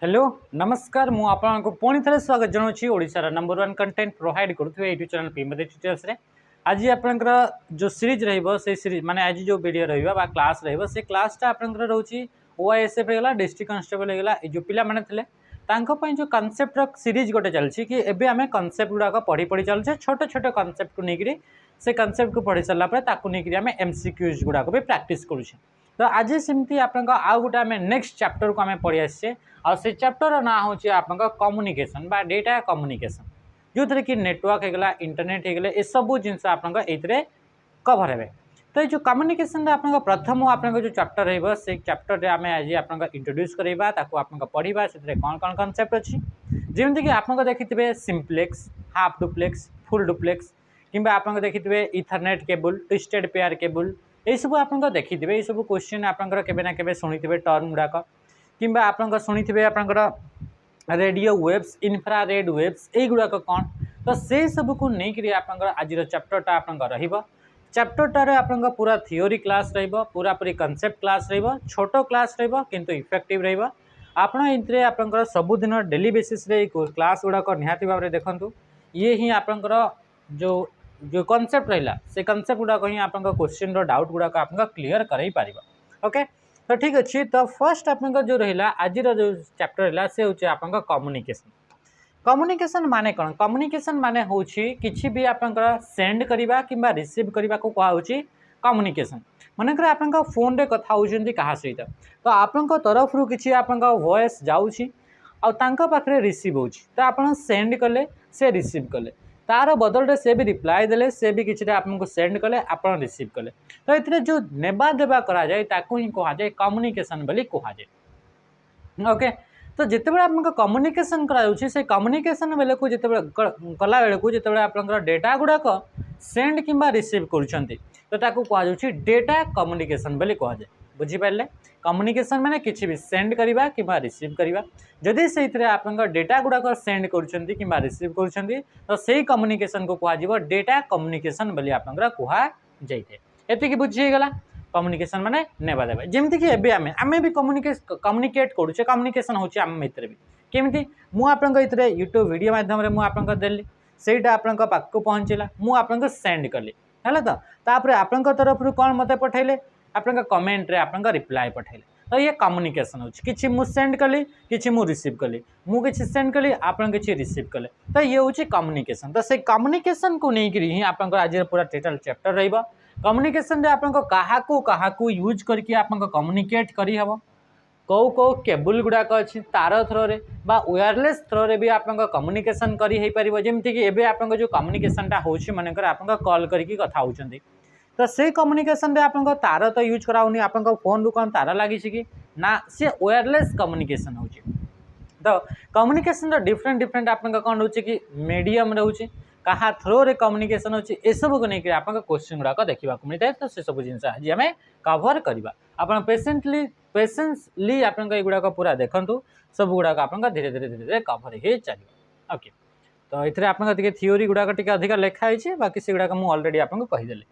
Hello नमस्कार मु आपको पुणी थे स्वागत जनाऊँगी ओडिशार नंबर 1 कंटेंट प्रोवाइड करुवे यूट्यूब चैनल पीमदे ट्यूटर्स रे। आज आपंकर जो सीरीज रे सीरीज माने आज जो वीडियो रहा क्लास रे क्लासटा आपंकर रोचे ओआईएसएफ होगा डिस्ट्रिक्ट कांस्टेबल होगा जो पिला माने थिले जो कनसेप्ट सीरीज गोटे चलती कि एबे आमे कनसेप्ट गुड़ाक पढ़ी पढ़ी चलचे छोट छोट कनसेप्ट को लेकर से कनसेप्ट को पढ़ी सारापर आम एमसीक्यूज गुड़ाक भी प्राक्ट करुचे। तो आज सेमती आप आउ गोटे आम नेक्स्ट चैप्टर को आम पढ़ी आसे आ से चैप्टर ना हूँ आप कम्युनिकेशन बा डेटा कम्युनिकेशन जो थे कि नेटवर्क होगा इंटरनेट होगा ये सब जिनस आप कभर हे। तो ये कम्युनिकेशन आप प्रथम आप जो चैप्टर रे चैप्टर आम आज आप इंट्रोड्यूस करवा आप पढ़ा से कौन कौन कनसेप्ट अच्छी जमीक आप देखिए simplex half duplex full duplex कि आप देखिए Ethernet cable twisted pair cable यही सब आप देखिए ये सब क्वेश्चन आपंकर केबे ना केबे शुणी टर्म गुड़ाक कि आप शुणी आपंकर रेडियो वेव्स इन्फ्रारेड वेव्स यही गुड़ाक कौन तो से सब को लेकिन आप आज चैप्टरटा आप चैप्टरटार आप पूरा थियोरी क्लास पूरा पूरी कनसेप्ट क्लास छोट क्लास किंतु इफेक्टिव आपंकर सबुदिन डेली बेसिस क्लास गुड़ाक निहाती भाव में देखूँ ये ही आपंकर जो जो कनसेप्ट रहा से कनसेप्ट गुड़ाक ही आप क्वेश्चन डाउट गुड़ाक आप क्लीयर कर पार। ओके तो ठीक अच्छे तो फर्स्ट आप जो रहा आज जो चैप्टर रहा से हूँ आप कम्युनिकेशन। कम्युनिकेशन माने कौन कम्युनिकेशन माने हूँ किसी भी आप सेंड करवा कि रिसीव करने को कहुच्छी कम्युनिकेशन। मनकर आप फोन रे कथा होती क्या सहित तो आप तरफ रू किसी आप वॉइस जाऊँगी आखिर रिसीव हो तो आप सेंड कले से रिसीव कले तार बदल से भी रिप्लाई देले से भी किसी आपको सेंड कले आप रिसीव कले तो ये जो नेबा देवा करा जाए ताकू ही कह जाए कम्युनिकेशन बोली कह जाए। ओके तो जितेबाला आप कम्युनिकेशन से कम्युनिकेशन बेले को जिते कला बेले को जिते आप डेटा गुड़ाक सेंड कि रिसीव कर डेटा कम्युनिकेशन बोली कह जाए। बुझीपारे कम्युनिकेशन माने किसी भी सेंड करवा कि रिसीव करवा जदि से आप डेटा गुड़ाक सेंड कर रिसीव कर तो सही कम्युनिकेशन को कह डेटा कम्युनिकेशन बोली आप कह जाए। बुझीगला कम्युनिकेशन माने नेबा देबा जमती कि एबे आमे भी कम्युनिकेट करूचे कम्युनिकेशन होची आम मित्र भी केमिति मु आपन इतरे यूट्यूब वीडियो माध्यम रे मु आपन देली सेटा आपन पाक को पहुंचला मु आपन सेंड कली हैला तो तापर आपन तरफ रु कोन मते पठैले आपन कमेंट रे आपन रिप्लाई पठैले तो ये कम्युनिकेशन होची किछि मु सेंड कली किछि मु रिसीव कली मु किछि सेंड कली आपन किछि रिसीव कले तो ये होची कम्युनिकेशन। तो से कम्युनिकेशन को नै कि ही आपन आज पूरा टोटल चैप्टर रहइबा कम्युनिकेशन रे आपन काहाकू यूज करके आपन कम्युनिकेट करी हबो कौ कौ केबल गुड़ाक अच्छी तार थ्रो रे बा वायरलेस थ्रो रे भी आपन कम्युनिकेशन करी हे परिबो जेमति कि एबे आपन जो कम्युनिकेशनटा होची मनकर आपन कॉल करके कथा होचंदी तो से कम्युनिकेशन रे आपन तार तो यूज कराउनी आपन फोन रु कोन तार लागि छि कि ना से वायरलेस कम्युनिकेशन होची। तो कम्युनिकेशन डिफरेंट डिफरेंट आपन कोन होची कि मीडियम रहउची कहा थ्रो रे कम्युनिकेशन होची ए सब को लेकर आपन क्वेश्चन गुड़ाक देखा मिलता है। तो से सब जिन आज आम कवर करवा आप पेसेंसली आपन गुड़ाक पूरा देखु सब गुड़ाक आप धीरे धीरे धीरे धीरे कवर हो चलो। ओके तो ये आप थियोरी गुड़ाक अधिक लिखाई बाकी से गुड़ाक मुझे अलरेडी आपको कहीदेली।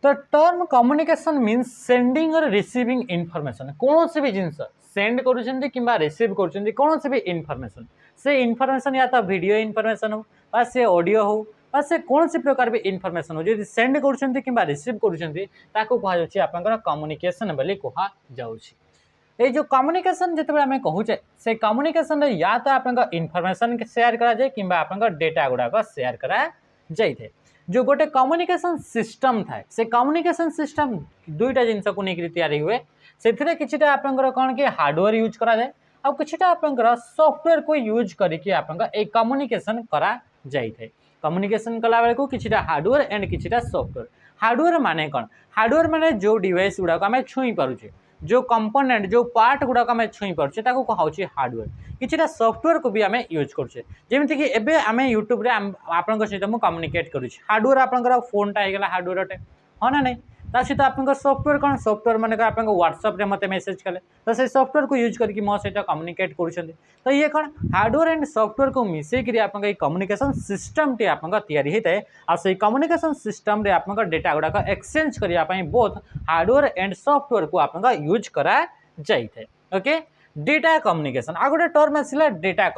तो टर्म कम्युनिकेशन मीन्स सेंडिंग और रिसीविंग इनफॉरमेशन कौन सी भी जिनस सेंड करुँच कि रिसीव करुँच कौन सी भी इनफॉरमेशन से इनफॉरमेशन या तो वीडियो इनफॉरमेशन हो बा से ऑडियो हो बा से कौन सी प्रकार भी इनफॉरमेशन हो जो सेंड करुँच कि रिसीव करुँच आप कम्युनिकेशन बोली कह जाए। जो कम्युनिकेशन जिते आम कहूचे से कम्युनिकेशन या तो आप इनफॉरमेशन शेयर करा जाए कि आप डेटा गुड़ाक शेयर करा जाए। जो गोटे कम्युनिकेशन सिस्टम थाए से कम्युनिकेशन सिस्टम दुईटा जिनस को लेकर तैयारी हुए से किछिटा आपंकर कौन कि हार्डवेयर यूज करा जाए आ किछिटा आपंकर सॉफ्टवेयर को यूज करके आपंकर ए कम्युनिकेशन करा जाए। कम्युनिकेशन कला बेले को किछिटा हार्डवेयर एंड किछिटा सॉफ्टवेयर। हार्डवेयर माने कौन हार्डवेयर माने जो डिवाइस गुड़ाक आम छुई पारुछे जो कंपोनेंट जो पार्ट गुड़ाक आम छुई पारुछे ताको कहाउछि हार्डवेयर किछिटा सॉफ्टवेयर को भी आम यूज करुछे जेमिति कि एबे आम यूट्यूब रे आपन सहित मु कम्युनिकेट करुछि हार्डवेयर आपनकर फोनटा हेगला हार्डवेयर अटे हाँ ना नहीं ता सहित आपन सॉफ्टवेयर कौन सॉफ्टवेयर माने आपन व्हाट्सएप रे मते मेसेज कले तो से सॉफ्टवेयर को यूज करके मो सहित कम्युनिकेट करुछन्ती। तो ये कौन हार्डवेयर एंड सॉफ्टवेयर को मिसई करी आपन कम्युनिकेशन सिस्टम टी आपन तैयारी हेते आ से कम्युनिकेशन सिस्टम रे आपन डेटा गुड़ाक एक्सचेंज करिया पई बोथ हार्डवेयर एंड सॉफ्टवेयर को आपन यूज करा जाइथे। ओके डेटा कम्युनिकेशन आ गोटे टर्म आसला डेटा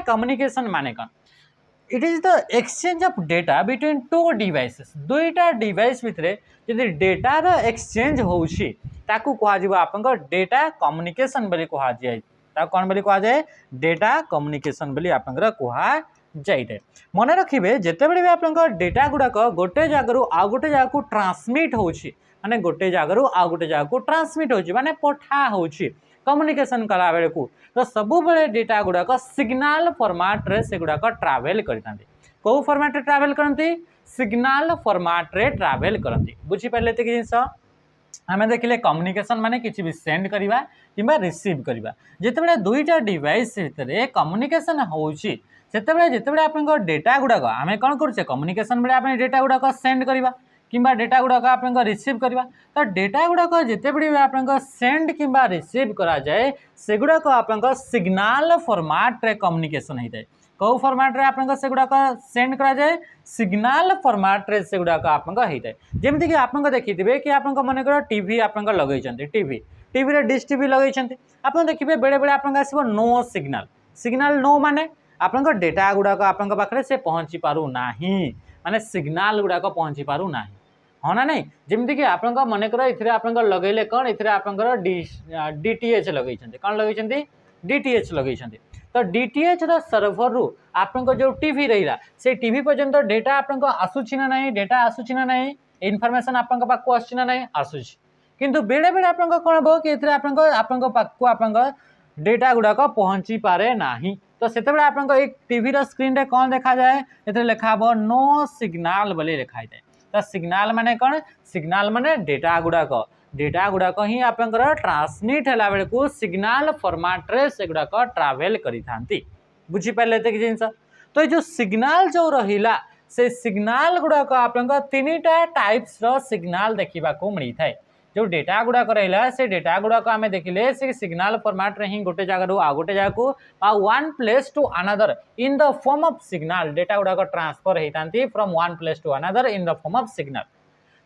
कम्युनिकेशन माने कौन it is the exchange of data between two devices दुईटा डिवाइस भितर जदि डेटार एक्सचेंज होउछि ताकू कहा जिवो आपन डेटा कम्युनिकेशन बोली कहा जाय ता कोन बोली कहा जाय डेटा कम्युनिकेशन बोली आपन कहा जाइए मन रखिए जिते बड़े भी आप डेटा गुड़ाक गोटे जगह आउ गोटे जगह को ट्रांसमिट होची माने गोटे जगह आउ गोटे जगह को ट्रांसमिट होची माने पठा होची कम्युनिकेशन कला बेले को तो सबु बेले डेटा गुड़ाक सिग्नल फॉर्मेट रे से गुड़ाक ट्रैवल करथांती को फॉर्मेट रे ट्रैवल करती सिग्नल फॉर्मेट रे ट्रैवल करती बुझी पारे तो जिनस आम देखिले कम्युनिकेशन माने किसी भी सेंड करवा कि रिसीव करवा जिते दुईटा डिवाइस भितर कम्युनिकेशन होची जिते आप डेटा गुड़ाक आम कौन करुचे कम्युनिकेशन बेले आप डेटा गुड़ाक सेंड करवा किंबा डेटा गुड़ाक आप रिसीव करवा तो डेटा गुड़ाक जिते बड़ी आप सेंड किंबा रिसीव करा जाए से गुड़ाक आप सिग्नल फॉर्मेट रे कम्युनिकेशन होता है कौ फॉर्मेट रे आप से गुड़ाक सेंड करा जाए सिग्नल फॉर्मेट रे से गुड़ाक आप होता है जमीक आप देखिए कि आप मन कर टीवी आप लगे टीवी टीवी रे डिश टीवी लगे आप देखिए बेले बेले आप आसो नो सिग्नल सिग्नल नो माने आपन डेटा गुड़ाक आपन पाखे से पहुँची पारु नाही माने सिग्नल गुड़ाक पहुँची पारु नाही हाँ ना नहीं जमीक आप मनकर ये आप लगेले कौन ये आप डीटीएच लगे कौन लगे डीटीएच लगे तो डीटीएच सर्वर रु आप जो टीवी रहा से टीवी पर्यंत डेटा आप आसूची ना नहीं डेटा आसूची ना नहीं इनफॉरमेशन आप आसूची ना नहीं आसूची किंतु बेले बेले आप कौन हम कि आप डेटा गुड़ाक पहुँची पारे नाही तो से आप टीवी स्क्रीन रे कौन देखा जाए ये लिखा हम नो सिग्नल बोली लिखाई जाए तो सिग्नल माने कौन सिग्नल माने डेटा गुड़ाक ही आप ट्रांसमिट है बेले को सिग्नल फॉर्मेट रे से गुड़ाक ट्रैवल करी बुझीपारे तो जिन तो ये जो सिग्नल जो रहा से सिग्नल गुड़ाक आप तीन टाइप्स सिग्नल देखा मिलता है जो डेटा गुड़ाक रहा से डेटा गुड़ाक आम देखिले से सिग्नल फॉर्मेट रे ही गोटे जगह आउ गोटे जगह को one place to another in the form of signal data गुड़ाक ट्रांसफर होता from one place to another in the form of signal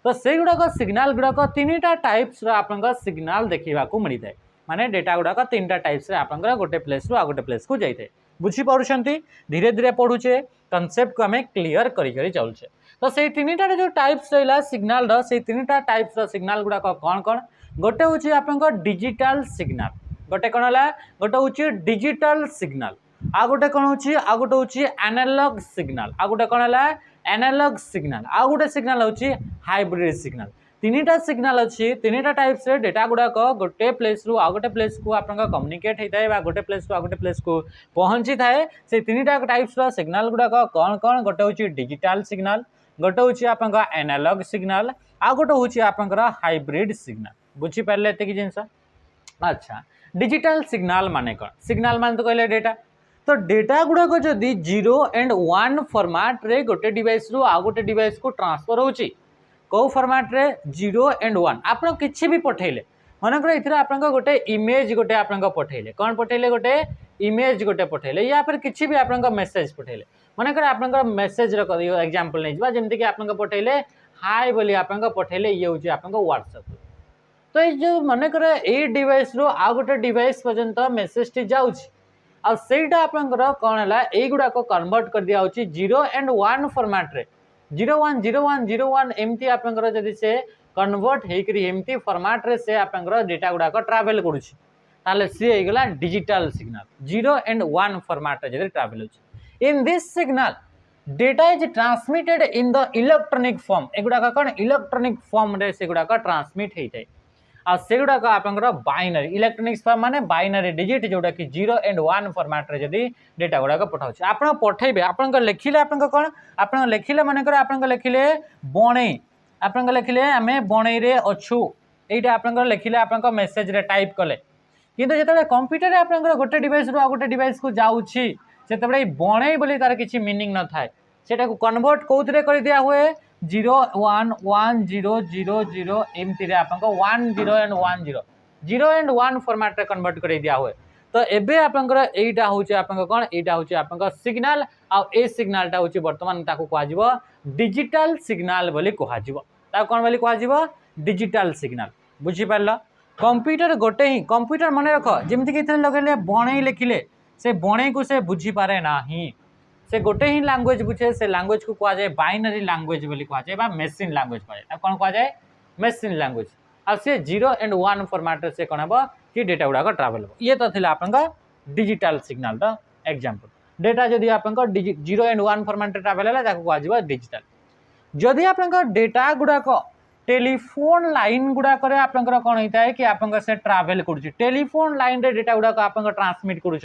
तो से गुड़ाक सिग्नल गुड़ाक तीन टाइप्स आप सिग्नल देखा मिलता है माने डेटा गुड़ाक तीन टाइप्स आप गोटे प्लेस रु आ गोटे प्लेस को जाए बुझीपार्टी धीरे धीरे पढ़ुचे कनसेप्ट को आम क्लीयर करी चलुचे तो से तीन जो टाइप्स रहा सिग्नल से तीन टाइप्स सिग्नल गुड़ाक कौन कौन गोटे हूँ आप डिजिटल सिग्नल गोटे कौन है गोटे हूँ डिजिटल सिग्नल आ गोटे कौन आ गोटे हूँ एनालॉग सिग्नल आ गोटे कौन है एनालॉग सिग्नल आ गोटे सिग्नल हूँ हाइब्रिड सिग्नल तीन सिग्नल अच्छी तीन टाइप्स डेटा गुड़ाक गोटे प्लेस रु आ गोटे प्लेस को आप कम्युनिकेट होता है गोटे प्लेस को आ गोटे प्लेस को पहुँची थाए से तीन टाइप्स सिग्नल गुड़ाक कौन कौन गोटे हूँ डिजिटल सिग्नल गोटे हूँ आप एनालॉग सिग्नल आ गोटे हूँ आप हाइब्रिड सिग्नल बुझीपारे ये जिन अच्छा डिजिटल सिग्नल माने कौन सिग्नल मान तो कहले डेटा तो डेटा गुड़ाक जदि 0 एंड 1 फॉर्मेट रे गोटे डिवाइस रु आ गोटे डिवाइस को ट्रांसफर होची को फॉर्मेट रे 0 एंड 1 आप किसी भी पठेले मनकर ये आप गोटे इमेज गोटे आप पठेले कौन पठेले गोटे इमेज गोटे पठेले या फिर किसी भी आप मेसेज पठेले मनकर आप मेसेज एग्जांपल नहीं जमीक आप पठेले हाय बोली आप पठेले ये हूँ आप व्हाट्सएप तो ये जो मनकर ये डिवाइस रु आ गोटे डिवाइस पर्यंत मेसेज टी जाऊँगी आईटा आपंकर कौन है युड़ाक कन्वर्ट कर दिया 0 एंड 1 फॉर्मेट रे 01 01 01 एमती आपंकर जदि से कन्वर्ट होमती फॉर्मेट रे से आपंकर डेटा गुड़ाक ट्रैवल करुच्ची ताले सी होगला डिजिटल सिग्नल 0 एंड 1 फॉर्मेट रे जदि ट्रैवल होची in this signal data is transmitted in the electronic form एगुड़ाक कौन इलेक्ट्रॉनिक फॉर्म रे से गुड़ाक ट्रांसमिट होता है से गुड़ाक आप बाइनरी इलेक्ट्रॉनिक्स फॉर्म माने बाइनरी डिजिट जोटा कि 0 एंड 1 फॉर्मेट रे जदि डेटा गुड़ाक पठाउछ आप पठेबे आप लिखिले आप कौन आप लिखिले मनकर आप लिखिले बणई आप लिखिले आम बणई रे अच्छू यहीटा आप लिखिले आप मेसेज रे टाइप कले किंतु जो कंप्यूटर आप गोटे डिवाइस रु आ गोटे डिवाइस को जाऊँगी से बणई बोली तार किसी मीनिंग न थाए सेटा को कन्वर्ट कौन कर दिया हुए 0 1 1 0 0 0 एमती आप 1 0 एंड 1 0 0 एंड 1 फॉर्मेट रे कन्वर्ट कर दिया हुए तो एबे आपंकर एटा होची आपंकर कोन एटा होची आपंकर सिग्नल आ ए सिग्नलटा होची वर्तमान ताको कहजिवो डिजिटल सिग्नल बोली कहजिवो ता कोन बोली कहजिवो डिजिटल सिग्नल बुझी पारलो कंप्यूटर गोटे ही कंप्यूटर मन रख जमी कि लगे बणे लिखिले से बणे को से बुझी पारे ना से गोटे ही लैंग्वेज बुझे से लैंग्वेज को कह जाए बाइनरी लैंग्वेज बोली कह जाए मेसीन लैंग्वेज कह जाए कौन कह जाए मेसीन लैंग्वेज आ सी 0 एंड 1 फॉर्मेट से कौन हम कि डेटा गुड़ाक ट्रावेल हो ये तो थिला आपन डिजिटल सिग्नल एग्जांपल डेटा जदि आपन 0 एंड 1 फॉर्मेट ट्रावेल है ताको कह डिजिटल जदि आपन डेटा गुड़ाक टेलीफोन लाइन गुड़ाक आपंकर कौन होता है कि आप से ट्रावेल कर टेलीफोन लाइन रे डेटा गुड़ाक आप ट्रांसमिट कर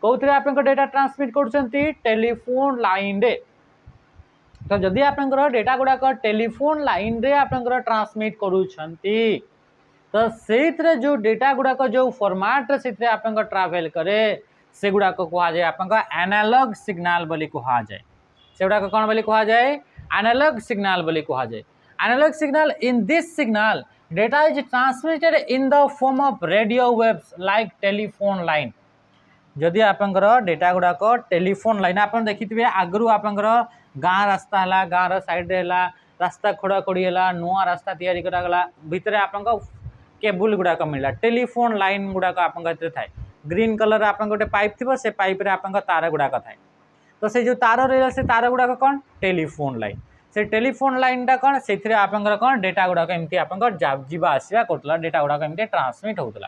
कौन आप डेटा ट्रांसमिट कर टेलीफोन लाइन रे तो जदि आपंकर डेटा गुड़ाक टेलीफोन लाइन रे आपंकर ट्रांसमिट करूछंती तो से जो डेटा गुड़ाक जो फॉर्मेट से आपंकर ट्रावेल करे से गुड़ाक कह जाए आपंकर एनालॉग सिग्नल बोली कह जाए से गुड़ाक कौन बोली कह जाए एनालॉग सिग्नल बोली कह जाए analog signal in this signal data is transmitted in the form of radio waves like telephone line जदि आपंकर डेटा गुड़ाक टेलीफोन लाइन आप देखिए आगु आपंकर गाँ रास्ता है गाँव साइड है रास्ता खोड़ाखोड़ी है नुआ रास्ता तैयारी करागला भितर आप केबुल गुड़ाक मिलला टेलीफोन लाइन गुड़ाक आप थाए ग्रीन कलर आप गोटे पाइप थी से पाइप रे आप तार गुड़ाक थाए तो से जो तार रहा से तार गुड़ाक कौन टेलीफोन लाइन से टेलीफोन लाइन टा कौन से आपंकर कौन डेटा गुड़ाक एमती आप जावा आसवा कर डेटा गुड़ाक एमती ट्रांसमिट होता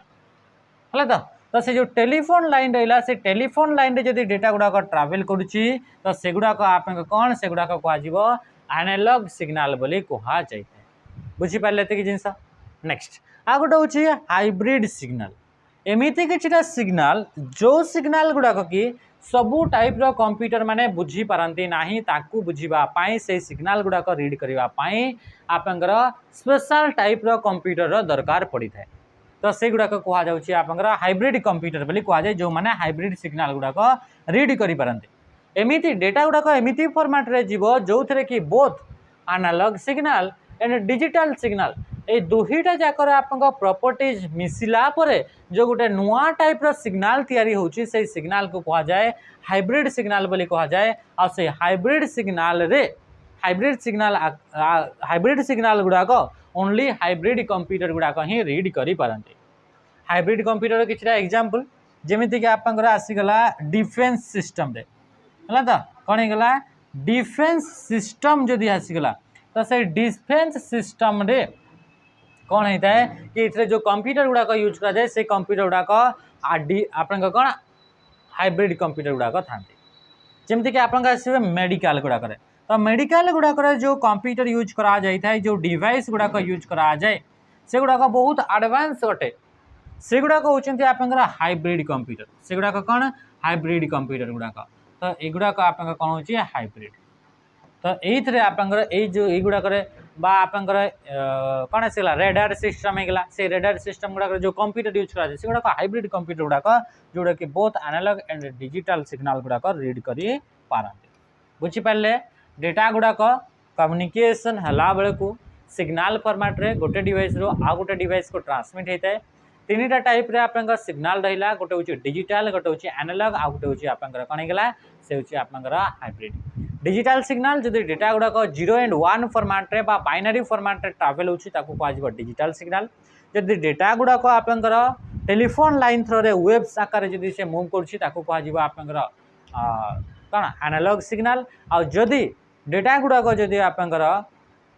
है तो से जो टेलीफोन लाइन रहा से टेलीफोन लाइन रे जदि डेटा गुड़ाक ट्रावेल करुच्ची तो से गुड़ाक आप कौन से गुड़ाक कह एनालॉग सिग्नल बोली कह जाए बुझीपारे ये जिनस नेक्स्ट आ गोटे हूँ हाइब्रिड सिग्नल एमती कि सिग्नल जो सिग्नल गुड़ाक कि सबू टाइप रो कंप्यूटर माने बुझी पारंती नाही ताकू बुझीबा पाई से सिग्नल गुड़ाक रीड करबा पाई आपंकर स्पेशल टाइप रो कंप्यूटर रो दरकार पड़ी थाए तो से गुड़ाक कह जाउची आपंकर हाइब्रिड कंप्यूटर बोली कह जाए जो माने हाइब्रिड सिग्नल गुड़ाक रीड करि पारंती एमिति डेटा गुड़ाक एमिति फॉर्मेट रे जीवो जो थरे कि both analog signal and digital signal ए दुहीटा जाकर आपंक प्रॉपर्टीज मिसिला परे जो गोटे नुआ टाइप रो सिग्नल तैयारी होची से सिग्नल को कह जाए हाइब्रिड सिग्नल बोली कह जाए आ से हाइब्रिड सिग्नल गुड़ाक ओनली हाइब्रिड कंप्यूटर गुड़ाक ही रीड करि पारंती हाइब्रिड कंप्यूटर किछटा एग्जांपल जेमिति कि आपंकर आसीगला डिफेंस सिस्टम रे हला तो कौन होगा डिफेंस सिस्टम जदि आसीगला तो से डिफेंस सिस्टम रे कौन होता है कि इतने जो कंप्यूटर गुड़ाक यूज करा जाए से कंप्यूटर गुड़ाक आपन कौन हाइब्रिड कंप्यूटर गुड़ाक था जमीक आप मेडिकल गुड़ाक तो मेडिकल गुड़ाक जो कंप्यूटर यूज करा जाए जो डिवाइस गुड़ाक यूज करा जाए से गुड़ाक बहुत एडवांस अटे से गुड़ाक होती आपंकर हाइब्रिड कंप्यूटर से गुड़ाक कौन हाइब्रिड कंप्यूटर गुड़ाक तो युड़ाक आप कौन हो हाइब्रिड तो ये आपंकर युड़ाक आपंकर कौन आसला रेडार सिस्टम होगा से रेडार सिस्टम गुड़ाक जो कंप्यूटर यूज करा से गुड़ाक हाइब्रिड कंप्यूटर गुड़ाक जोड़ा कि both analog and digital signal गुड़ाक रीड करि पारंती बुझीपारे डेटा गुड़ाक कम्युनिकेशन हला बेले को सिग्नल फॉर्मेट रे गोटे डिवाइस रो आ गोटे डिवाइस को ट्रांसमिट होता है तीन टाइप रे आपंकर सिग्नल रहा गोटे हूँ डिजिटल गोटे हूँ एनालॉग आ गोटे हूँ आपंकर कौन होगा से हूँ आपंकर हाइब्रिड डिजिटल सिग्नल जदि डेटा गुड़ाक 0 एंड 1 फॉर्मेट रे बा बाइनरी फॉर्मेट रे ट्रावेल होची ताकू कह डिजिटल सिग्नल जदि डेटा गुड़ाक आपंकर टेलीफोन लाइन थ्रो रे वेव्स आकार जदि से मूव करुची ताकू कह आपंकर कौन एनालॉग सिग्नल आ जदि डेटा गुड़ाक जदि आपंकर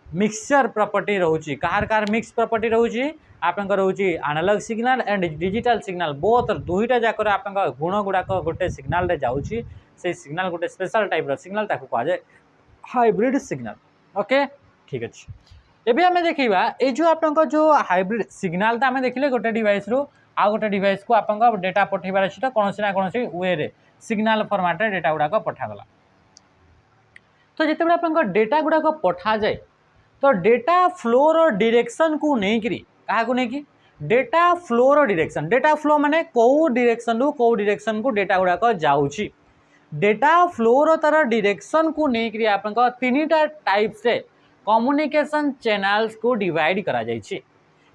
मिक्सचर प्रॉपर्टी रोची कार कार मिक्स प्रॉपर्टी रोची आपंकर होची analog signal and digital signal both दुईटा जाकर आपंकर गुण गुड़ाक गोटे सिग्नल रे जाउची से सिग्नल गोटे स्पेशल टाइप रो सिग्नल ताकू कह जाए हाइब्रिड सिग्नल ओके ठीक अच्छे एबे हमें देखिबा ए जो आपंकर जो हाइब्रिड सिग्नल ता हमें देखिले गोटे डिवाइस रो आ गोटे डिवाइस को आपंकर डेटा पठेबार अछि त कोनोसी ना कोनोसी वे रे सिग्नल फॉर्मेट रे डेटा गुड़ाक पठा गला तो जेतेबे आपंकर डेटा गुड़ाक पठा जाए तो डेटा फ्लो रो डायरेक्शन को नहीं करी कहा को नहीं की डेटा फ्लो रो डायरेक्शन डेटा फ्लो माने को डायरेक्शन को डेटा गुड़ाक जाउची डेटा फ्लो रो तार डायरेक्शन को नहीं करी आपन तीनटा टाइप से कम्युनिकेशन चैनल्स को डिवाइड करा जाइछि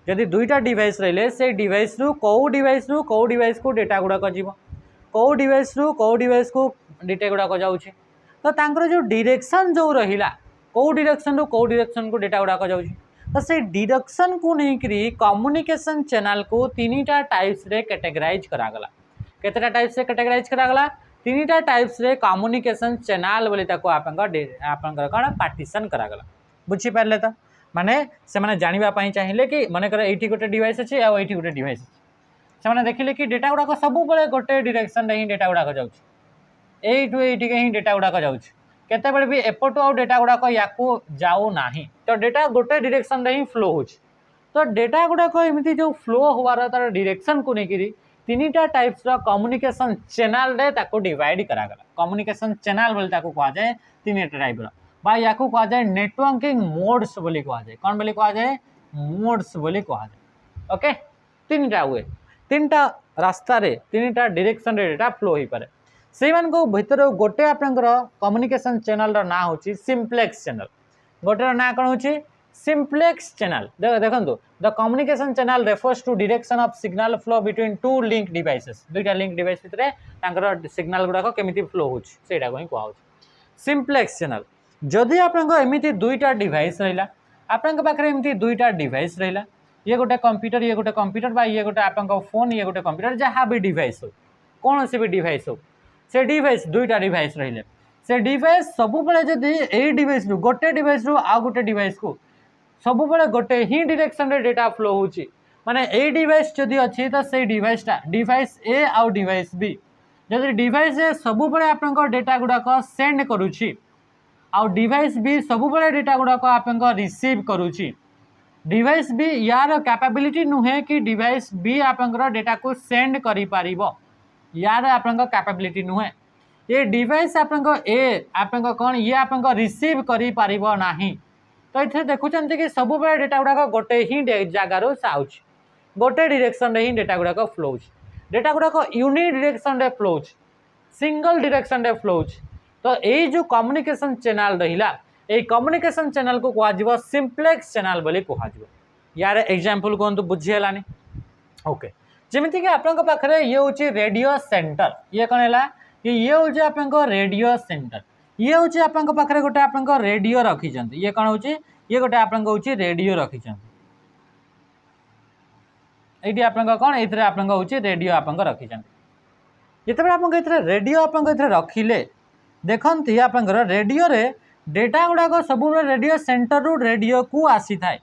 यदि दुईटा डिवाइस रहिले से डिवाइस रु को डिवाइस को डेटा गुड़ाक जीव को डिवाइस को डेटा गुड़ाक जाउछि तो तांकर जो डायरेक्शन जो रहिला को डायरेक्शन को डेटा गुड़ाक जाउछि तो से डायरेक्शन को लेकर कम्युनिकेशन चैनल को तीनटा टाइप्स रे कैटेगराइज करागला केतेटा टाइप्स रे कैटेगराइज करागला तीनटा टाइप्स रे कम्युनिकेशन चैनल बोली ताको आपनकर कण पार्टीशन करागला बुझी पारले तो माने से माने जानिबा पई चाहिए कि माने करे एठी गोटे डिवाइस अछि आ एठी गोटे डिवाइस अछि से माने देखिले कि डेटा गुडा सब बेले गोटे डायरेक्शन रे ही डेटा गुडा जाउछि एठु एठी के ही डेटा गुडा जाउछि केते बेले भी एपटू आ डेटा गुडा याकू जाऊ नाही तो डेटा गोटे डायरेक्शन रे ही फ्लो होछि तो डेटा गुडा एमिति जो फ्लो होवार तार डायरेक्शन को नेकिरी तीनटा टाइप्स रो कम्युनिकेशन चैनल रे ताको डिवाइड करा गला कम्युनिकेशन चैनल बोली ताको कहा जाय तीनटा टाइप रो बा याकू कहा जाय नेटवर्किंग मोड्स बोली कहा जाय कोन बोली कहा जाय मोड्स बोली कहा जाय ओके तीनटा हुए तीनटा रास्ता रे तीनटा डायरेक्शन रे डेटा फ्लो होई पारे से मान को भीतर गोटे आपनकर कम्युनिकेशन चैनल रो ना होची सिंप्लेक्स चैनल गोटे ना कोन होची सिंप्लेक्स चैनल देखंतु the communication channel refers to direction of signal flow between two link devices दुईटा लिंक डिवाइस भितरे तांकर सिग्नल गुडा केमिति फ्लो होची सेटा को ही कहौ सिंप्लेक्स चैनल जदि आपन एमिति दुईटा डिवाइस रहिला आपन पाखरे एमिति दुईटा डिवाइस रहिला ये गोटे कंप्यूटर बा ये गोटे आपन फोन ये गोटे कंप्यूटर जहाँ भी डिवाइस हो कौन से भी डिवाइस हो से डिवाइस दुईटा डिवाइस रहिले से डिवाइस सबु बेले जदि ए डिवाइस रु गोटे डिवाइस रु आ गोटे डिवाइस को सबु बेले गोटे ही डायरेक्शन रे डेटा फ्लो होची माने ए डिवाइस जदि अछि त से डिवाइसटा डिवाइस ए आ डिवाइस बी जदि डिवाइस ए सबु बेले आपन डेटा गुडा को सेंड करूची आ डिवाइस बी सबु बेले डेटा गुडा को आपन रिसीव करूची डिवाइस बी यार कैपेबिलिटी नुहे कि डिवाइस बी आपन डेटा को सेंड करि पारिबो यार आपन कैपेबिलिटी नुहे ये डिवाइस आपन ए आपन कोन ये आपन रिसीव करि पारिबो नाही तो इथे देखुचंती कि सब बेले डेटा गुडा गोटे ही जगार आउछ गोटे डायरेक्शन रे ही डेटा गुडा फ्लो होछ डेटा गुडा यूनिक डायरेक्शन रे फ्लो होछ सिंगल डायरेक्शन रे फ्लो होछ तो ये जो कम्युनिकेशन चैनल रहिला ए कम्युनिकेशन चैनल को कहा जिवो सिंप्लेक्स चैनल बोली कहा जिवो यार एग्जांपल कोन बुझी हलानी ओके जेमिति कि आपन पाखरे ये होची रेडियो सेंटर ये कोन हला कि ये होची आपन रेडियो सेंटर ये होची आपन पाखरे गोटे आपन रेडियो रखी चंती ये कोन होची ये गोटे आपन होची रेडियो रखी चंती एठी आपन कोन एथरे आपन होची रेडियो आपन रखी चंती जेते आपन एथरे रेडियो आपन एथरे रखिले देखंती आपन रेडियो रे डेटा गुडा सब रेडियो सेंटर रु रेडियो को आसी थाए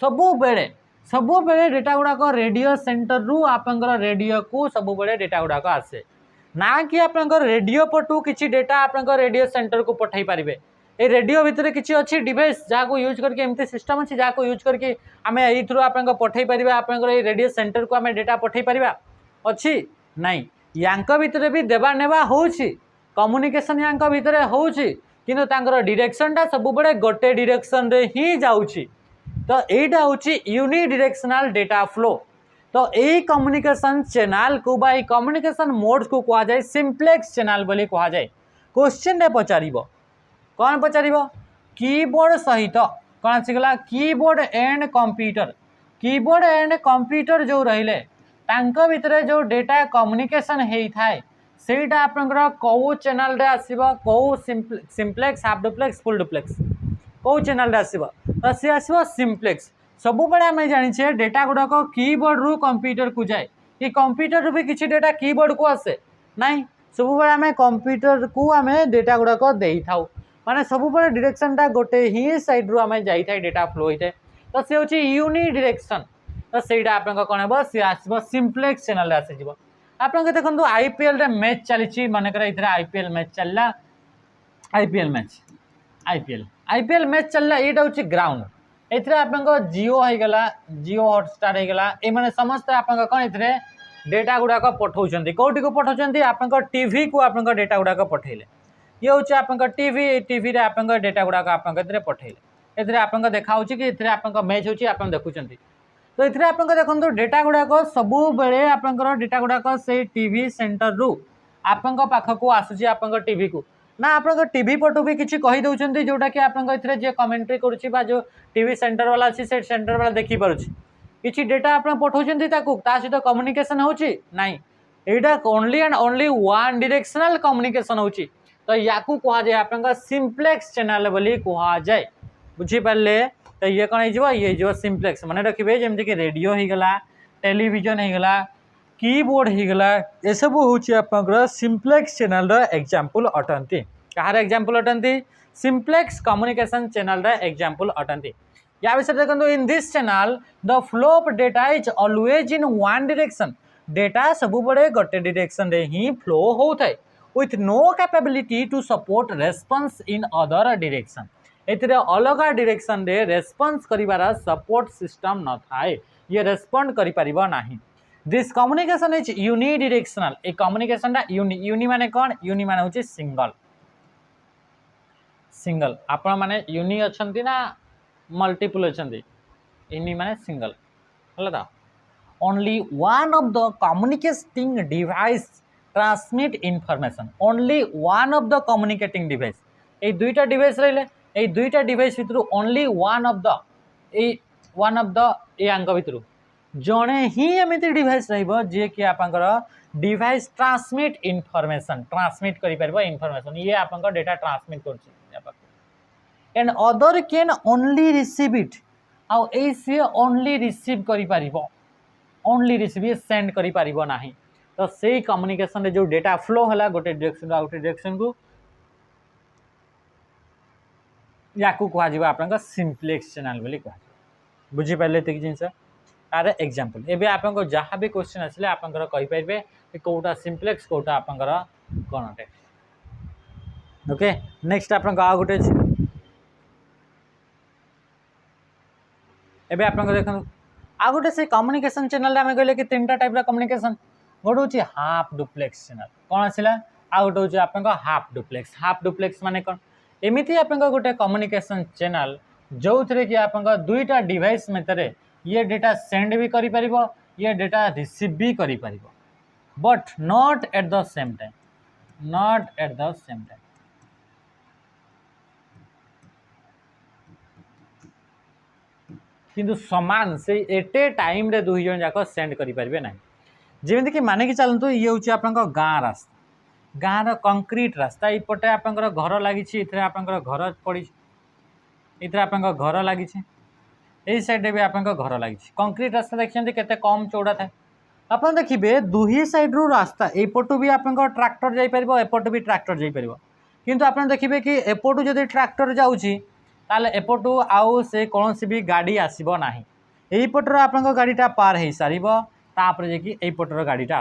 सबु बेले डेटा गुडा रेडियो सेंटर रु आपन रेडियो को सबु बेले डेटा गुडा आसे ना कि आपन रेडियो पटू किछि डेटा आपन रेडियो सेंटर को पठाई पारिबे ए रेडियो भितर किछि अछि डिवाइस जहाँ को यूज करके एमती सिस्टम अछि जहाँ को यूज करके आमे एई थ्रू आपन पठाई पारिबा आपन रेडियो सेंटर को आमे डेटा पठाई पारिबा अछि नाही यांक भितर भी देबा नेबा होछि कम्युनिकेशन यांक भितर होछि किंतु तांकर डायरेक्शन ता सब बड़े गोटे डायरेक्शन रे ही जाउछि तो एटा होछि यूनिक डायरेक्शनल डेटा फ्लो तो ए कम्युनिकेशन चैनल को बा ए कम्युनिकेशन मोड्स को कहा जाए सिंप्लेक्स चैनल बोली कहा जाए क्वेश्चन रे पचारिबो कौन पचारिबो कीबोर्ड सहित कौन आसीगला कीबोर्ड एंड कंप्यूटर जो रहिले तांको भितरे जो डेटा कम्युनिकेशन हेई थाए सेटा आपनकर कौ चैनल रे आसीबो कौ simplex half duplex full duplex कौ चैनल रे आसीबो तो से आसीबो सिंप्लेक्स सब बेले आम जानी डेटा गुड़ाक कीबोर्ड रु कंप्यूटर को जाए कि कंप्यूटर रु भी किसी डेटा कीबोर्ड को आसे नाई सब बेले आम कंप्यूटर को आम डेटा गुड़ाक दे था माने सब बेले डायरेक्शन टा गोटे ही साइड रु आम जाए डेटा फ्लो होता है तो सी हूँ यूनिक डायरेक्शन तो सहीटा आप कौन हम सी आसो सिंप्लेक्स चैनल आसीज आप देखो आईपीएल रे मैच चली मनकर ये आईपीएल मैच चलला आईपीएल मैच चलला यहाँ हूँ ग्राउंड एथरे आपनको जियो होगला जियो हॉटस्टार होगला ये समस्त आप कौन ए डेटा गुड़ाक पठाऊँ कौटी को पठाऊँ आप टीवी को आप डेटा गुड़ाक पठेले ये हूँ आप टीवी आप डेटा गुड़ाक आप पठेले ए आप देखा कि आप मैच होची आप देखुं तो ये आप देखो डेटा गुड़ाक सब बेले आप डेटा गुड़ाक से टीवी सेंटर रु आप पाखक आसूसी आप टीवी को ना आप टीवी पटू भी किसी कहीदे जोटा कि आप कमेंट्री करुँच जो टीवी सेंटर वाला अच्छी से सेंटर वाला देखिपुर किसी डेटा आप पठाऊँ सहित कम्युनिकेशन होची नाई एटा only and only one directional communication होची तो या कहा जाए आप सिंप्लेक्स चैनल बोली कहा जाए बुझी पारे तो ये कौन ये जो सिंप्लेक्स मन रखिए जमीक रेडियो होगला टेलीविजन होगला कीबोर्ड होगला ये सब हूँ सिंप्लेक्स चैनल एग्जांपल अटंती कहार एग्जांपल अटंती सिंप्लेक्स कम्युनिकेशन चैनल एग्जांपल अटंती या विषय देखो in this channel the flow of data is always in one direction data सब बड़े गोटे डायरेक्शन रे ही फ्लो होता है with no capability to support response in other direction एथिरे अलग डायरेक्शन रे रेस्पॉन्स करिवार सपोर्ट सिस्टम न थाए ये रेस्पॉन्ड करि परिबो नाही this communication is unidirectional A communication दा यूनि माने कोन यूनि माने होची सिंगल सिंगल आपण माने यूनि अछंती ना मल्टीपल अछंती यूनि माने सिंगल हला the only one of the communicating device transmit information only one of the communicating device ए दुईटा डिवाइस रहिले ए दुईटा डिवाइस भितर ओनली वन ऑफ द ए आंक भितर जड़े ही एमती डिवाइस रहिबो जे कि आपनकर डिवाइस ट्रांसमिट इनफॉरमेशन ट्रांसमिट करि परबो इनफॉरमेशन ये आपनकर डेटा ट्रांसमिट करछि and other can only receive it आउ ए से ओनली रिसीव करि परिबो ओनली रिसीव सेंड करि परिबो नाही तो से कम्युनिकेशन रे जो डेटा फ्लो हला गोटे डायरेक्शन आउट डायरेक्शन को याकू कहा जिबा आपनका सिंप्लेक्स चैनल बोली कहा बुझी पाले तक जिंस आर एग्जांपल एबे आपनको जहाँ भी क्वेश्चन आसले आपनकर कहि परबे कि कोटा सिंप्लेक्स कोटा आपनकर कोनटे ओके नेक्स्ट आपनका आ गोटे एबे आपनकर देखन आ गोटे से कम्युनिकेशन चैनल रे हम कहले कि तीनटा टाइप रा कम्युनिकेशन गोटे होची हाफ डुप्लेक्स चैनल कौन आसला आ गोटे होची आपनका हाफ डुप्लेक्स माने कौन एमिति आपनका गोटे कम्युनिकेशन चैनल जो थरे कि आपनका दुईटा डिवाइस मेतरे ये डेटा सेंड भी करि परिबो ये डेटा रिसीव भी करि परिबो but not at the same time किंतु समान से एटे टाइम रे दुई जन जाक सेंड करि परिबे नाही जेमिति कि माने कि चलंतु ये होची आपनका गाँ रास्ता गाँ रो कंक्रीट रास्ता इपटे आपनकर घर लागिछि इथरे आपनकर घर पड़ी इथरे आपनकर घर लागिछि एई साइड रे भी आपनकर घर लागिछि कंक्रीट रास्ता देखछन्ति केते कम चौड़ा थाए आपन देखिबे दुही साइड रो रास्ता एपटु भी आपनकर ट्रैक्टर जाई परिबो एपटु भी ट्रैक्टर जाई परिबो किंतु आपन देखिबे कि एपटु जदि ट्रैक्टर जाउछि ताले एपटु आउ से कोनोसी भी गाड़ी आसीबो नाही एई पटर आपनकर गाड़ीटा पार हेई सारिबो तापर जे कि एई पटर गाड़ीटा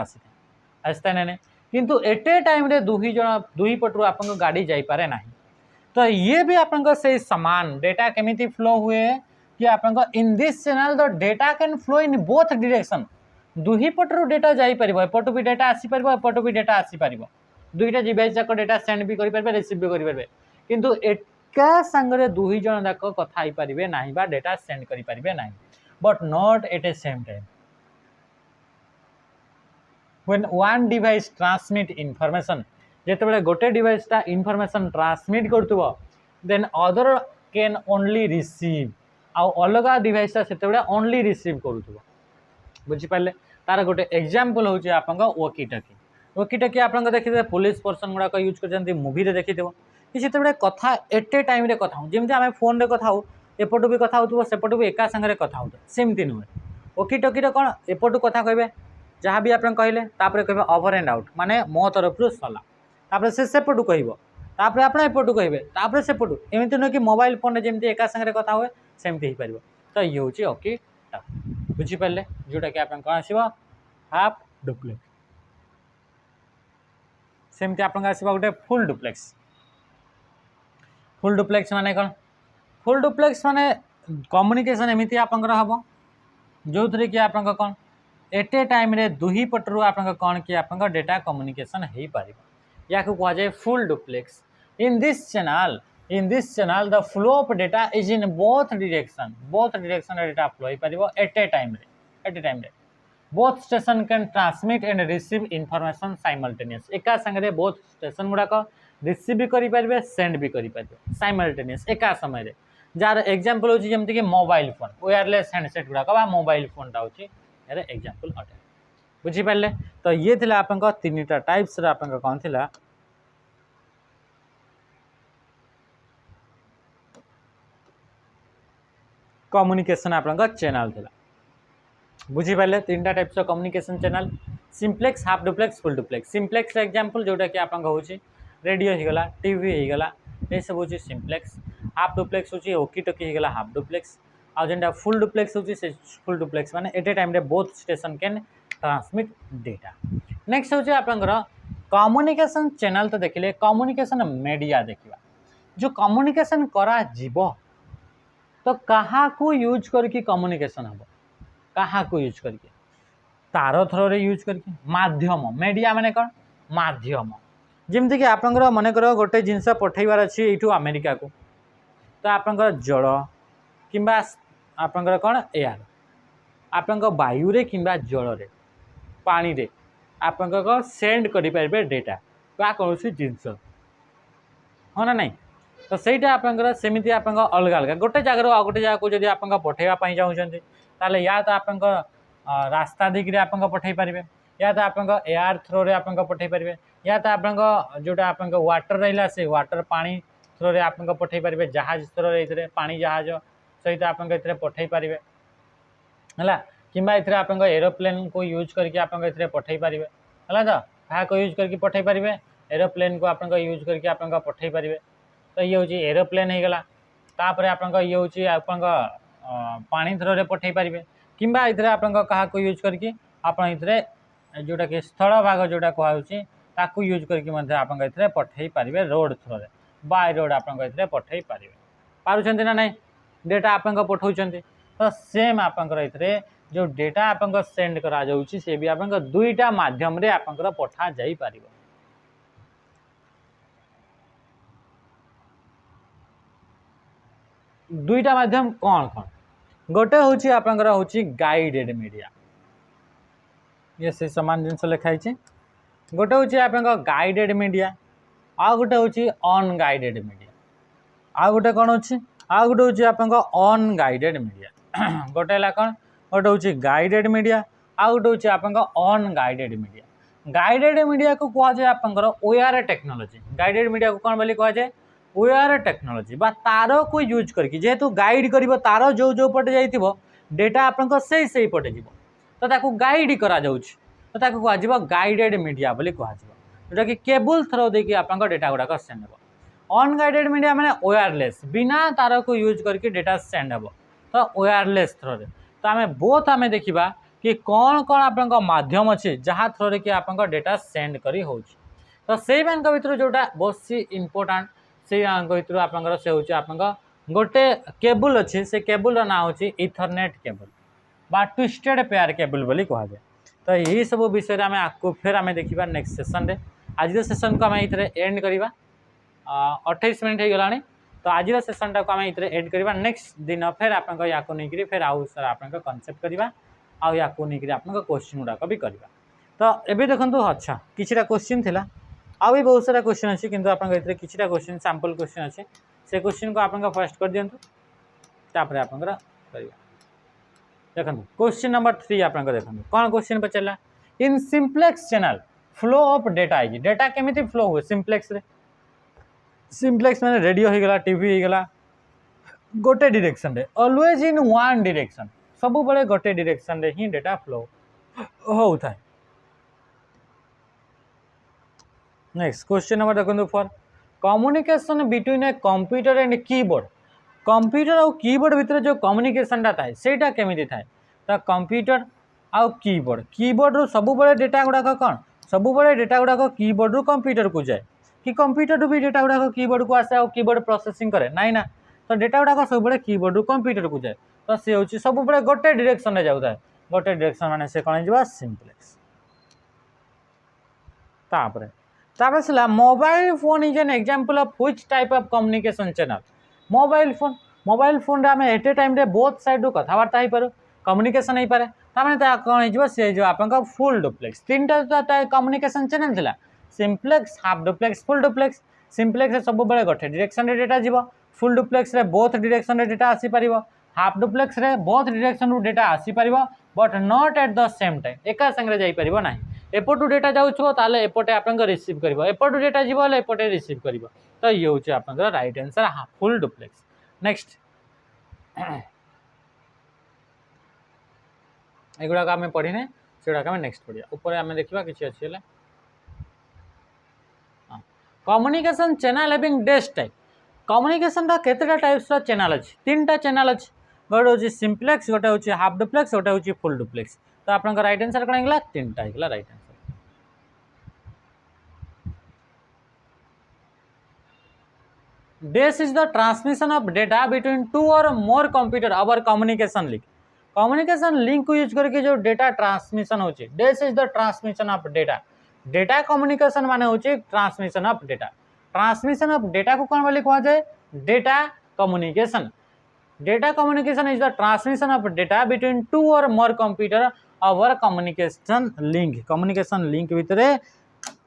आस्ता ने किंतु एटे टाइम रे दुही पटरू आपनकर गाड़ी जाई पारे नाही तो ये भी आपनकर से समान डेटा केमिति फ्लो हुए कि आपनकर इन this channel the data can flow in both direction दुही पटरू डेटा जाई परिबो एपटू भी डेटा आसी परिबो एपटू भी डेटा आसी परिबो दुईटा डिवाइस जाक डेटा सेंड भी करि परबे रिसीव भी करि परबे किंतु एका संगरे दुही जन जाक कथा आइ परिबे नाही बा डेटा सेंड करि परिबे नाही but not at a same time when one device transmit information जेतेबेले गोटे डिवाइस ता इनफॉरमेशन ट्रांसमिट करतुबो then other can only receive आ अलगा डिवाइस ता सेतेबेले ओनली रिसीव करतुबो बुझी पाले तार गोटे एग्जांपल होची आपनका वॉकी टॉकी आपनका देखिबे पुलिस पर्सन गुडा यूज करजंती मूवी रे देखिथिबो कि सेतेबेले कथा एटे टाइम रे कथा जेमति हमें फोन रे कथा हो एपटु भी कथा होतुबो सेपटु भी एका संगे कथा होतो सेमति नुहे वॉकी टॉकी रे कोन एपटु कथा कहबे जहाँ भी आप कहले तापर कहबे ओवर एंड आउट माने मो तरफ सला तापर से सेपटू कहबो तापर आपण एपटू कहबे तापर सेपटू एमिति न कि मोबाइल फोन रे जेमति एका संगे कथा होए सेमति ही परिबो तो ये होची ओके बुझी पाले जोटा कि आपण कोन आसीबो हाफ डुप्लेक्स सेमति आपण आसीबो गोटे फुल डुप्लेक्स माने कोन फुल डुप्लेक्स माने कम्युनिकेशन एमिति आपण हबो जो थरे कि आपण कोन एटे टाइम रे दुही पटरू आपनका कोन कि आपनका डेटा कम्युनिकेशन हेई पारिबो याकू कहा जाय full duplex in this channel the flow of data is in both direction data flow हेई पारिबो एटे टाइम रे both station can transmit and receive information simultaneous एका संगे बोथ स्टेशन गुडा को रिसीव भी करि पारिबे सेंड भी करि पारिबे साइमल्टेनियस एका समय रे जार एग्जांपल होची जेमति कि मोबाइल फोन वायरलेस हैंडसेट गुडा का मोबाइल फोन टा होची यार एग्जांपल अटे बुझी पाले तो ये थिला आपनका तीनटा टाइप्स रे आपनका कोन थिला कम्युनिकेशन आपन चैनल थिला बुझी पाले तीन टा types of communication channel simplex half duplex full duplex simplex example जोटा कि आपन होची रेडियो ही गला टीवी ही गला ए सब होची सिंप्लेक्स हाफ डुप्लेक्स होची ओकी टोकी ही गला हाफ डुप्लेक्स आ जेंटा फुल डुप्लेक्स होची से फुल डुप्लेक्स माने एट ए टाइम रे both station can transmit data next होची आपन कम्युनिकेशन चैनल तो देखिले कम्युनिकेशन मीडिया देखिबा जो कम्युनिकेशन करा जीवो तो कहा को यूज करके कम्युनिकेशन हम कहा को यूज करके तार थ्रो यूज करके माध्यम मीडिया माने कौन माध्यम जमती कि आप मनकर गोटे जिनस पठेबार अच्छी यू अमेरिका को तो आपंकर जल कि आपंकर कौन एयर आपण वायु रे कि जल रे पानी रे आपंकर सेंड करें डेटा का कौन जिनस हाँ ना नहीं तो सहीटा आपंकर सेमती आप अलग अलग गोटे जगार आ गोटे जगह को जब आप पठेवाई चाहते या तो आप रास्ता दिग्रे आप पठे पारे या तो आप एयर थ्रो रे आप पठे पारे या तो आप जोटा आप वाटर रहा से वाटर पानी थ्रो रे आप पठे पारे जहाज थ्रो रे पानी जहाज सहित आप पठे पारे है कि आप एरोप्लेन को यूज करके आप पठे पारे है तो क्या को यूज करके पठे पारे एरोप्लेन को आप यूज करके आप पठे पारे तो ये हूँ एरोप्लेन हो गला तापर आप ये हूँ आप पानी थ्रो रे पठे पारे कि आप क्या यूज करके आप जोटा कि स्थल भाग जोटा कहुच्छी ताकू यूज करके आप पठे पारे रोड थ्रो रे बाय रोड आप पठे पारे पार्टी ना नहीं डेटा आप पठाऊँ तो सेम आप जो डेटा आप सेंड करा से भी आप दुईटा माध्यम रे आप पठा जाई पारिबो दुईटा माध्यम कौन कौन गोटे हूँ आपंकर हूँ गाइडेड मीडिया ये से सामान जिनस लिखाई गोटे हूँ आप गाइडेड मीडिया आ गोटे हूँ अनगाइडेड मीडिया आ गोटे कौन अच्छी आ गोटे हूँ आप अनगाइडेड मीडिया गोटे है कौन गोटे हूँ गाइडेड मीडिया आ गोटे हूँ आप अनगाइडेड मीडिया गाइडेड मीडिया को कहुए आपंकर ओआर टेक्नोलोजी गाइडेड मीडिया को कौन बोली कहुए ओआर टेक्नोलोजी बा तार को यूज करके जेहेतु गाइड कर तार जो जो पटे जाइए डेटा आप से पटे जीव तो ताकू गाइड करा जाउछि तो ताकू कह गाइडेड मीडिया बोली कह जोटा कि केबल थ्रो देखिए आप डेटा गुड़ाक सेंड हे अनगाइडेड मीडिया माने ओयरलेस बिना तार को यूज करके डेटा सेंड हे तो ओयरलेस थ्रो रे तो आम बोथ आम देखा कि कौन कौन आप माध्यम अच्छे जहाँ थ्रो रे कि आप डेटा सेंड करी हो तो से भर जोटा बहुत इम्पोर्टाट से भर आप से हूँ आप गोटे केबल अच्छी से केबल ना हूँ इथरनेट केबल बा ट्विस्टेड पेयर केबल बोली कह जाए तो यही सब विषय में आम फिर आम देखा नेक्स्ट सेसन रे आज सेसन को आम ये एंड करवा 28 मिनट हो गला तो आज सेसन टाक आम ये एंड करवा नेक्स्ट दिन फिर आप नहीं फिर आउ सर आप कनसेप्ट करवा आउ या आप क्वेश्चन गुड़ाक भी करवा तो ये देखो अच्छा किसी क्वेश्चन थिला आउ भी बहुत सारा क्वेश्चन अच्छी किंतु आप किसी क्वेश्चन सैंपल क्वेश्चन अच्छे से क्वेश्चन को आप फर्स्ट कर दिंतु तापर आप देखो क्वेश्चन नंबर 3 आप देखो कौन क्वेश्चन पचारा in simplex channel flow of data है डेटा केमिति फ्लो हुए सिंप्लेक्स रे सिंप्लेक्स माने रेडियो हो गला टीवी हो गला गोटे डायरेक्शन रे ऑलवेज इन वन डायरेक्शन सब बड़े गोटे डायरेक्शन रे ही डेटा फ्लो होता है नेक्स्ट क्वेश्चन नंबर देखो for communication between a computer and keyboard computer और कीबोर्ड भितर जो कम्युनिकेशनटा थाए सेटा केमिति थाए तो कंप्यूटर आउ कीबोर्ड रू सब बड़े डेटा गुड़ाक कौन सब बड़े डेटा गुड़ाक कीबोर्ड रू कंप्यूटर को जाए कि कंप्यूटर रू भी डेटा गुड़ाक कीबोर्ड को आसे और कीबोर्ड प्रोसेसिंग करे नाई ना तो डेटा गुड़ाक सब बड़े कीबोर्ड रू कंप्यूटर को जाए तो सी हूँ सब बड़े गोटे डायरेक्शन रे जाउता है गोटे डायरेक्शन माने से कौन हो सिंप्लेक्स तापर से mobile phone is an example of which type of communication channel mobile phone आम at a time both side रू कथबार्ता हो पार कम्युनिकेशन हो पाए तार कौन हो आप फुल डुप्लेक्स तीन टा कम्युनिकेशन चैनल थिला simplex half duplex full duplex simplex सब बड़े गोटे डायरेक्शन रे डेटा जीव फुल डुप्लेक्स रे बोथ डायरेक्शन रे डेटा आसी पारिबो हाफ डुप्लेक्स रे बोथ डायरेक्शन रू डेटा आसी पारिबो but not at the same time एका संगे जाई पारिबो नाही एपटू डेटा जाउछो ताले एपटे आपन रिसीव करिवो एपटू डेटा जीवो ले एपटे रिसीव करिवो तो ये हूँ आप right answer full duplex next एगुड़ाक आम पढ़ने से गुड़ाक नेक्स्ट पढ़ा ऊपर आम देखा कि अच्छे communication channel having dash type communication केतेटा टाइप्स चैनल अच्छे 3टा चैनल अच्छे गोटे हूँ सिंप्लेक्स गोटे हूँ हाफ डुप्लेक्स गोटे हूँ फुल डुप्लेक्स तो आप राइट आंसर कौन होगा 3टा होगा right answer dash is the transmission of data between 2 और मोर कंप्यूटर अवर कम्युनिकेशन लिंक को यूज करके जो डेटा ट्रांसमिशन होची dash is the transmission of data communication माने होची ट्रांसमिशन ऑफ डेटा को कौन बोली कहा जाए data communication is the transmission of data between 2 और मोर कंप्यूटर अवर कम्युनिकेशन लिंक भितर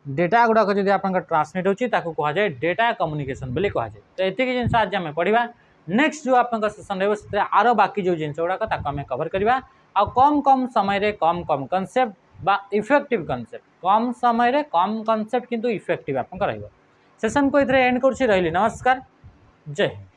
डेटा गुड़ाक जब आप ट्रांसमिट होची ताकू कहा जाए डेटा कम्युनिकेशन बोली कहा जाए तो ये जिन आज आम पढ़ा नेक्स्ट जो आप सेसन रही आर बाकी जो जिन गुड़ाक आम कवर करवा आ कम समय कम कनसेप्ट बा इफेक्टिव कनसेप्ट कम समय कम कनसेप्ट किंतु इफेक्टिव आप सेसन को ये एंड कर नमस्कार जय हिंद।